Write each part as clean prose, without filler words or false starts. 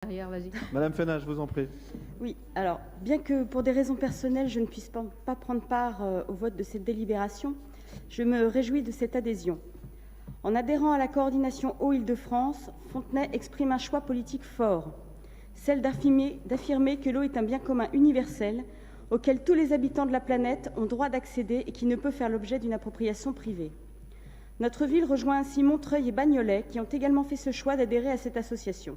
Vas-y. Madame Fénat, je vous en prie. Oui, alors, bien que pour des raisons personnelles, je ne puisse pas prendre part au vote de cette délibération, je me réjouis de cette adhésion. En adhérant à la coordination Eau-Île-de-France, Fontenay exprime un choix politique fort, celle d'affirmer que l'eau est un bien commun universel auquel tous les habitants de la planète ont droit d'accéder et qui ne peut faire l'objet d'une appropriation privée. Notre ville rejoint ainsi Montreuil et Bagnolet, qui ont également fait ce choix d'adhérer à cette association.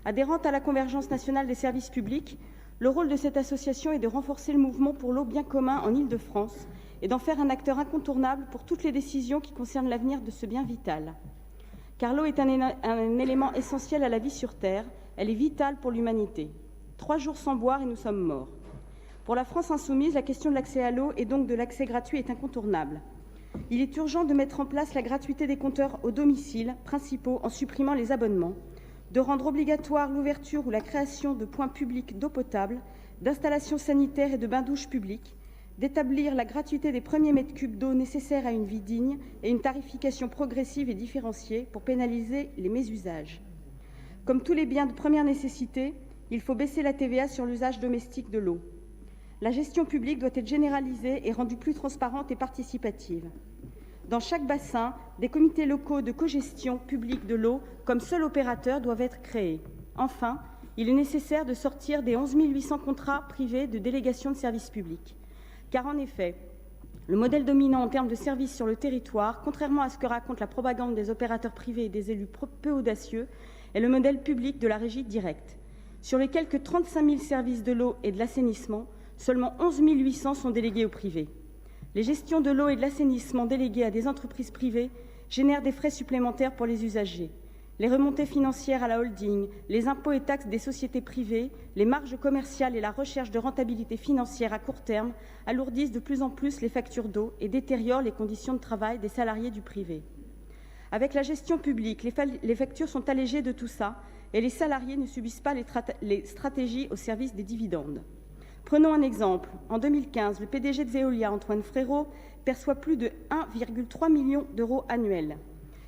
Adhérente à la Convergence nationale des services publics, le rôle de cette association est de renforcer le mouvement pour l'eau bien commun en Île-de-France et d'en faire un acteur incontournable pour toutes les décisions qui concernent l'avenir de ce bien vital. Car l'eau est un élément essentiel à la vie sur Terre, elle est vitale pour l'humanité. 3 jours sans boire et nous sommes morts. Pour la France insoumise, la question de l'accès à l'eau et donc de l'accès gratuit est incontournable. Il est urgent de mettre en place la gratuité des compteurs au domicile principaux en supprimant les abonnements, de rendre obligatoire l'ouverture ou la création de points publics d'eau potable, d'installations sanitaires et de bains-douches publics, d'établir la gratuité des premiers mètres cubes d'eau nécessaires à une vie digne et une tarification progressive et différenciée pour pénaliser les mésusages. Comme tous les biens de première nécessité, il faut baisser la TVA sur l'usage domestique de l'eau. La gestion publique doit être généralisée et rendue plus transparente et participative. Dans chaque bassin, des comités locaux de cogestion publique de l'eau, comme seul opérateur, doivent être créés. Enfin, il est nécessaire de sortir des 11 800 contrats privés de délégation de services publics. Car en effet, le modèle dominant en termes de services sur le territoire, contrairement à ce que raconte la propagande des opérateurs privés et des élus peu audacieux, est le modèle public de la régie directe. Sur les quelques 35 000 services de l'eau et de l'assainissement, seulement 11 800 sont délégués au privé. Les gestions de l'eau et de l'assainissement déléguées à des entreprises privées génèrent des frais supplémentaires pour les usagers. Les remontées financières à la holding, les impôts et taxes des sociétés privées, les marges commerciales et la recherche de rentabilité financière à court terme alourdissent de plus en plus les factures d'eau et détériorent les conditions de travail des salariés du privé. Avec la gestion publique, les factures sont allégées de tout ça et les salariés ne subissent pas les stratégies au service des dividendes. Prenons un exemple. En 2015, le PDG de Veolia, Antoine Frérot, perçoit plus de 1,3 million d'euros annuels.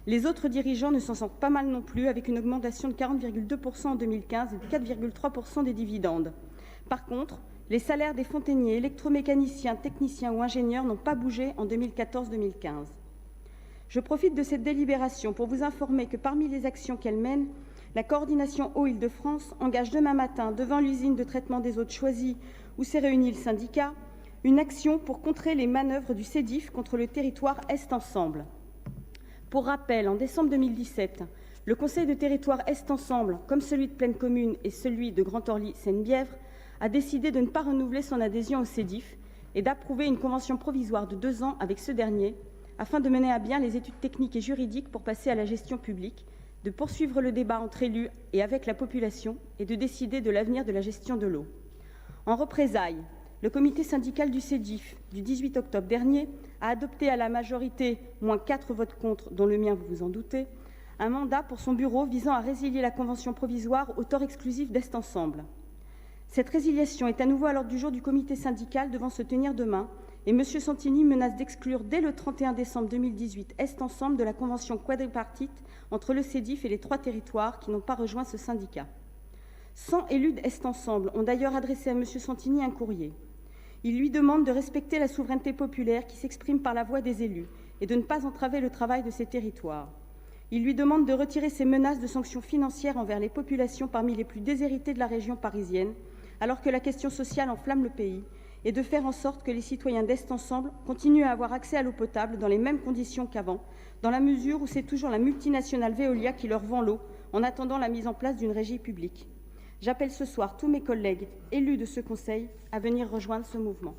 Les autres dirigeants ne s'en sortent pas mal non plus, avec une augmentation de 40,2% en 2015 et de 4,3% des dividendes. Par contre, les salaires des fontainiers, électromécaniciens, techniciens ou ingénieurs n'ont pas bougé en 2014-2015. Je profite de cette délibération pour vous informer que parmi les actions qu'elle mène, la coordination Eau-Île-de-France engage demain matin, devant l'usine de traitement des eaux de Choisy, où s'est réuni le syndicat, une action pour contrer les manœuvres du SEDIF contre le territoire Est Ensemble. Pour rappel, en décembre 2017, le Conseil de territoire Est Ensemble, comme celui de Plaine Commune et celui de Grand Orly-Seine-Bièvre, a décidé de ne pas renouveler son adhésion au SEDIF et d'approuver une convention provisoire de 2 ans avec ce dernier, afin de mener à bien les études techniques et juridiques pour passer à la gestion publique, de poursuivre le débat entre élus et avec la population et de décider de l'avenir de la gestion de l'eau. En représailles, le comité syndical du SEDIF du 18 octobre dernier a adopté à la majorité, moins 4 votes contre, dont le mien, vous vous en doutez, un mandat pour son bureau visant à résilier la convention provisoire au tort exclusif d'Est Ensemble. Cette résiliation est à nouveau à l'ordre du jour du comité syndical devant se tenir demain et M. Santini menace d'exclure dès le 31 décembre 2018 Est Ensemble de la convention quadripartite entre le SEDIF et les 3 territoires qui n'ont pas rejoint ce syndicat. 100 élus d'Est Ensemble ont d'ailleurs adressé à M. Santini un courrier. Ils lui demandent de respecter la souveraineté populaire qui s'exprime par la voix des élus et de ne pas entraver le travail de ces territoires. Ils lui demandent de retirer ses menaces de sanctions financières envers les populations parmi les plus déshéritées de la région parisienne, alors que la question sociale enflamme le pays, et de faire en sorte que les citoyens d'Est Ensemble continuent à avoir accès à l'eau potable dans les mêmes conditions qu'avant, dans la mesure où c'est toujours la multinationale Veolia qui leur vend l'eau en attendant la mise en place d'une régie publique. J'appelle ce soir tous mes collègues élus de ce Conseil à venir rejoindre ce mouvement.